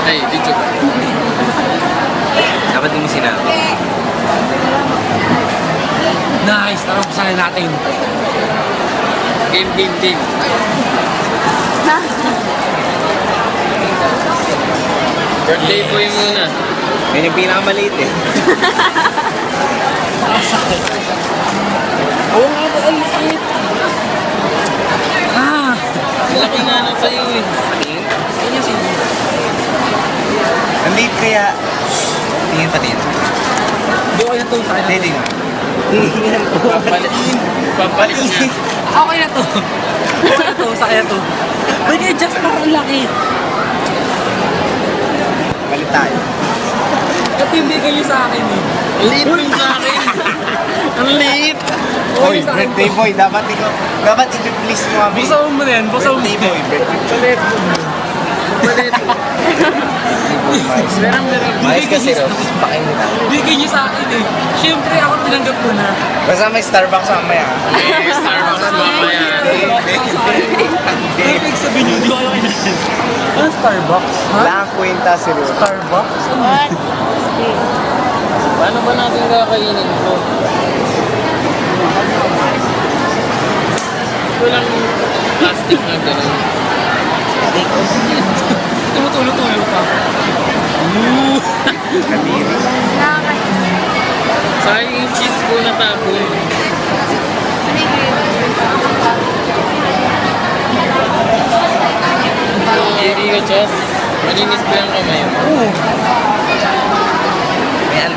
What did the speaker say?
Ay, video ba? Dapat din mo sinabi. Nice! Tara, umpasahan natin. Game. Birthday boy muna. Yan yung pinakamaliit eh. Oo nga ba, ang liit. Ah! Laki nga nung sa'yo eh. Patingin? Yan yung sino. Ang liit kaya. Patingin. Hindi ko yan to. Sa akin na to. Pwede nga. Tingin ko. Papalit na. Okay na to. Okay na to. Sa akin na to. Pwede adjust pa ang laki. Palit tayo. Ito yung bigay niyo sa akin eh. Liit yung sa akin. Ang liit. Oy, birthday boy. Dapat i-please mo kami. Busaw mo na yan. Busaw mo. Birthday boy. Palit. Meron. Mais kasi ro. Pakin nila. Bigay niyo sa akin eh. Siyempre ako tinanggap ko na. Basta may Starbucks mamaya. Starbucks mamaya. Ano ibig sabihin niyo? Hindi ko kayo kailangan. Ano Starbucks? Ha? Wala kang kwenta seryoso. Starbucks? What? Paano ba natin kakainin ito? Walang plastic na gano'n. Tumutulo-tulo pa. Kadiri. Sayang yung cheese ko na tapon. Hindi ka, Chas. Malinis ko yung kamay mo. Oo.